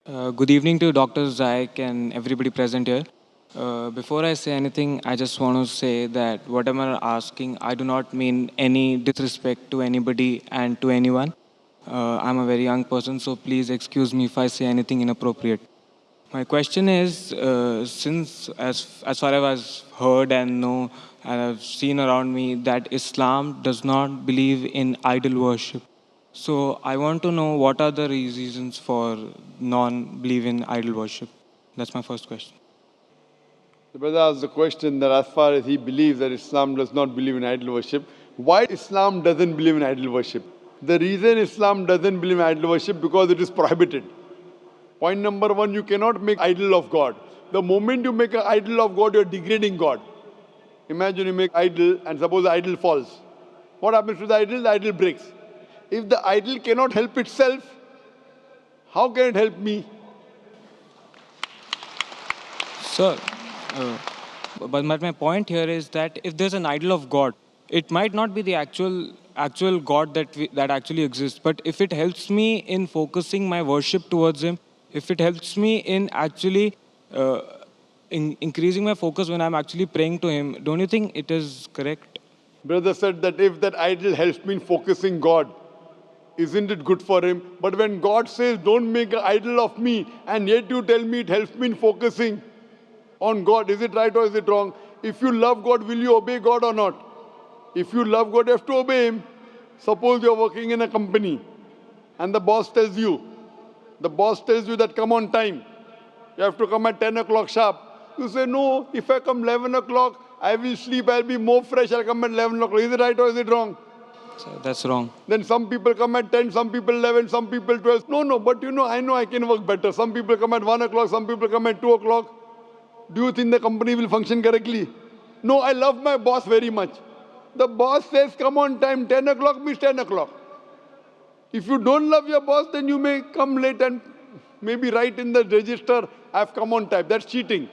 Good evening to Dr. Zaik and everybody present here. Before I say anything, I just want to say that whatever I'm asking, I do not mean any disrespect to anybody and to anyone. I'm a very young person, so please excuse me if I say anything inappropriate. My question is, since as far as I've heard and know and I've seen around me that Islam does not believe in idol worship. So I want to know what are the reasons for non-belief in idol worship. That's my first question. The brother asked the question that as far as he believes that Islam does not believe in idol worship, why Islam doesn't believe in idol worship? The reason Islam doesn't believe in idol worship because it is prohibited. Point number one, you cannot make idol of God. The moment you make an idol of God, you're degrading God. Imagine you make idol and suppose the idol falls. What happens to the idol? The idol breaks. If the idol cannot help itself, how can it help me? Sir, but my point here is that if there's an idol of God, it might not be the actual God that actually exists. But if it helps me in focusing my worship towards Him, if it helps me in actually increasing my focus when I'm actually praying to Him, don't you think it is correct? Brother said that if that idol helps me in focusing God, isn't it good for him? But when God says, don't make an idol of me, and yet you tell me it helps me in focusing on God, is it right or is it wrong? If you love God, will you obey God or not? If you love God, you have to obey Him. Suppose you're working in a company and the boss tells you that come on time. You have to come at 10 o'clock sharp. You say, no, if I come 11 o'clock, I will sleep, I'll be more fresh, I'll come at 11 o'clock. Is it right or is it wrong? So that's wrong. Then some people come at 10, some people 11, some people 12. No, but I know I can work better. Some people come at 1 o'clock, some people come at 2 o'clock. Do you think the company will function correctly? No, I love my boss very much. The boss says, come on time, 10 o'clock means 10 o'clock. If you don't love your boss, then you may come late and maybe write in the register, I've come on time. That's cheating.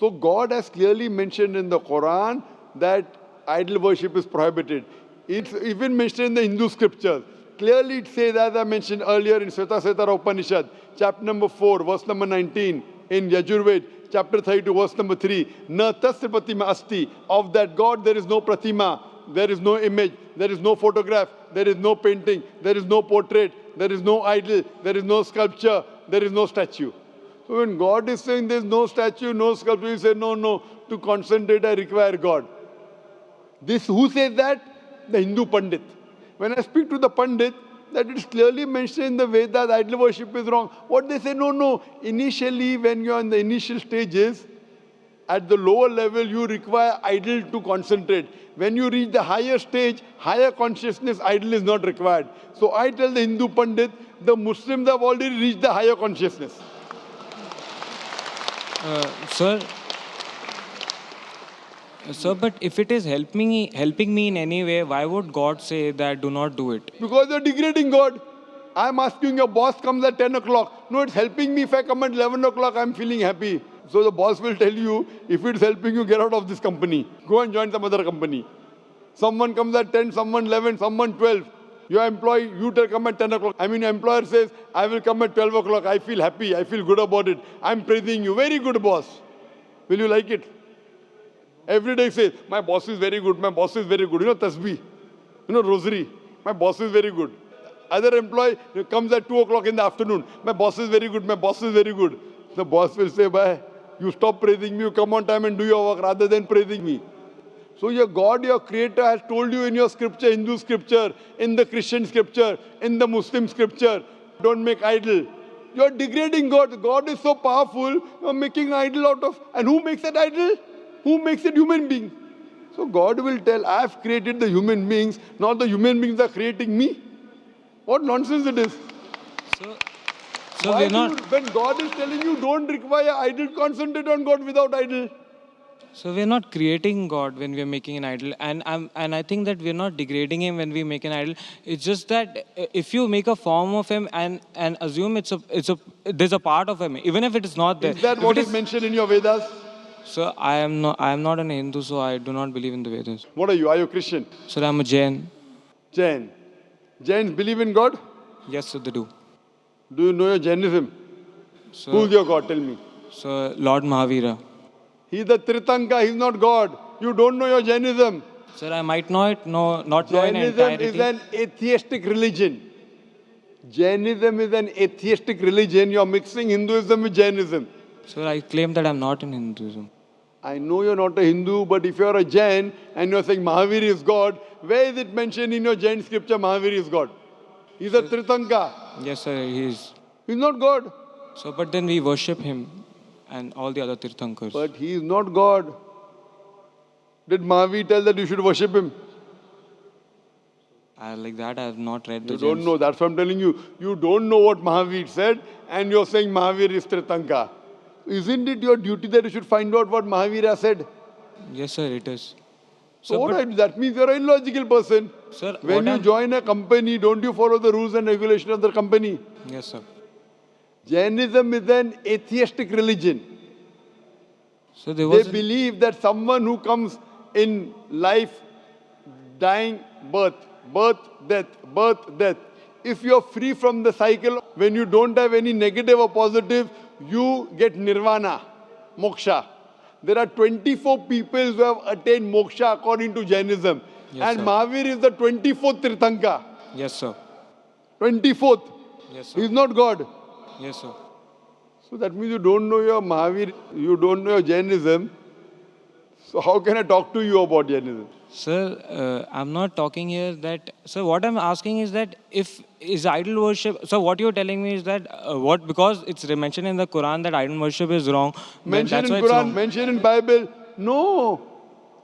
So God has clearly mentioned in the Quran that idol worship is prohibited. It's even mentioned in the Hindu scriptures. Clearly it says, as I mentioned earlier in Svetasvatara Upanishad, chapter number 4, verse number 19, in Yajurved, chapter 32, verse number 3, Na tasya pratima asti. Of that God there is no pratima, there is no image, there is no photograph, there is no painting, there is no portrait, there is no idol, there is no sculpture, there is no statue. So when God is saying there is no statue, no sculpture, you say, no, to concentrate I require God. Who says that? The Hindu Pandit. When I speak to the Pandit, that it is clearly mentioned in the Vedas, idol worship is wrong. What they say, no. Initially, when you are in the initial stages, at the lower level, you require idol to concentrate. When you reach the higher stage, higher consciousness, idol is not required. So I tell the Hindu Pandit, the Muslims have already reached the higher consciousness. Sir, but if it is helping me in any way, why would God say that do not do it? Because you're degrading God. I'm asking your boss comes at 10 o'clock. No, it's helping me if I come at 11 o'clock, I'm feeling happy. So the boss will tell you, if it's helping you, get out of this company. Go and join some other company. Someone comes at 10, someone 11, someone 12. Your employee, you tell come at 10 o'clock. Your employer says, I will come at 12 o'clock. I feel happy. I feel good about it. I'm praising you. Very good, boss. Will you like it? Every day say, my boss is very good, my boss is very good. Tasbih, rosary, my boss is very good. Other employee comes at 2 o'clock in the afternoon, my boss is very good, my boss is very good. The boss will say, bye, you stop praising me, you come on time and do your work rather than praising me. So your God, your creator has told you in your scripture, Hindu scripture, in the Christian scripture, in the Muslim scripture, don't make idol. You're degrading God. God is so powerful, you're making idol out of, and who makes that idol? Who makes it human being? So God will tell, I have created the human beings, not the human beings are creating me. What nonsense it is. So we're not... When God is telling you don't require idol, concentrate on God without idol. So we're not creating God when we're making an idol. And I think that we're not degrading Him when we make an idol. It's just that if you make a form of Him and assume there's a part of Him, even if it is not there. Is that what is mentioned in your Vedas? Sir, I am not an Hindu, so I do not believe in the Vedas. What are you? Are you a Christian? Sir, I'm a Jain. Jain. Jains believe in God? Yes, sir, they do. Do you know your Jainism? Who's your God? Tell me. So Lord Mahavira. He's the Tritanka. He's not God. You don't know your Jainism. Sir, I might not know in Jainism is entirety. an atheistic religion. Jainism is an atheistic religion. You're mixing Hinduism with Jainism. Sir, I claim that I'm not in Hinduism. I know you're not a Hindu, but if you're a Jain and you're saying Mahavir is God, where is it mentioned in your Jain scripture Mahavir is God? He's a Tritanka. Yes, sir, he is. He's not God. So, but then we worship him and all the other Tirthankars. But he is not God. Did Mahavir tell that you should worship him? Like that, I have not read the You don't Jains. know. That's what I'm telling you. You don't know what Mahavir said, and you're saying Mahavir is Tritanka. Isn't it your duty that you should find out what Mahavir has said? Yes, sir, it is. So Sir, what but- that means you're an illogical person. Sir, When what you I'm- join a company, don't you follow the rules and regulations of the company? Yes, sir. Jainism is an atheistic religion. So there They was. believe that someone who comes in life, dying, birth, death. If you're free from the cycle, when you don't have any negative or positive, you get nirvana, moksha. There are 24 people who have attained moksha according to Jainism. Yes, and sir. Mahavir is the 24th Tirthanka. Yes, sir. 24th. Yes, sir. He's not God. Yes, sir. So that means you don't know your Mahavir, you don't know your Jainism. So how can I talk to you about Jainism? Sir, I'm not talking here that. Sir, what I'm asking is that if is idol worship. So what you're telling me is that because it's mentioned in the Quran that idol worship is wrong. then Mentioned that's in why it's Quran, wrong. mentioned in Bible. No.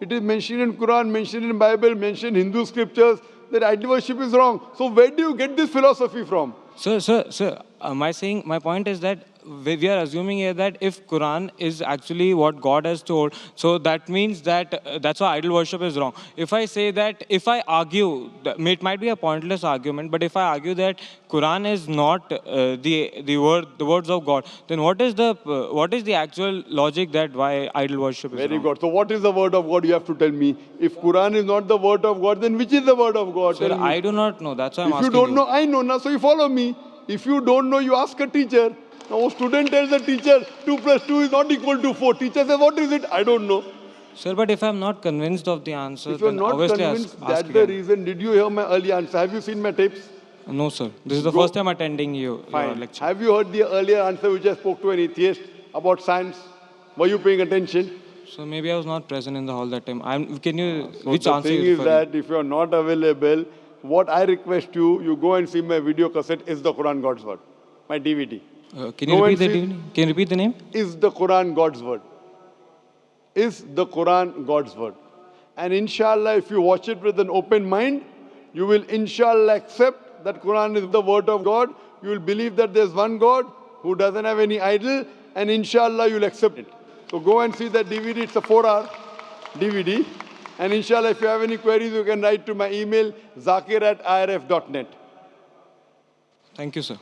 It is mentioned in Quran, mentioned in Bible, mentioned in Hindu scriptures that idol worship is wrong. So where do you get this philosophy from? Sir, my point is that we are assuming here that if Quran is actually what God has told, so that means that that's why idol worship is wrong. If I say that, if I argue, it might be a pointless argument, but if I argue that Quran is not the words of God, then what is the actual logic that why idol worship is Very wrong? good. So what is the word of God? You have to tell me. If Quran is not the word of God, then which is the word of God? Sir, Tell me. I do not know. That's why I'm If you asking don't know, I know now, so you follow me. If you don't know, you ask a teacher. Now a student tells the teacher 2 plus 2 is not equal to 4. Teacher says, what is it? I don't know. Sir, but if I'm not convinced of the answer, If you're then not obviously convinced, ask that's the again. reason. Did you hear my earlier answer? Have you seen my tapes? No, sir. This is the Go. first time attending your Fine. lecture. Have you heard the earlier answer which I spoke to an atheist about science? Were you paying attention? So maybe I was not present in the hall that time. Can you? So Which the answer thing you is referring? that if you're not available, what I request you go and see my video cassette, Is the Quran God's Word? My DVD. Can you Go repeat and the see- name? Can you repeat the name? Is the Quran God's Word? Is the Quran God's Word? And inshallah, if you watch it with an open mind, you will inshallah accept that Quran is the word of God. You will believe that there's one God who doesn't have any idol, and inshallah you'll accept it. So go and see that DVD. It's a 4-hour DVD. And inshallah, if you have any queries, you can write to my email, zakir@irf.net. Thank you, sir.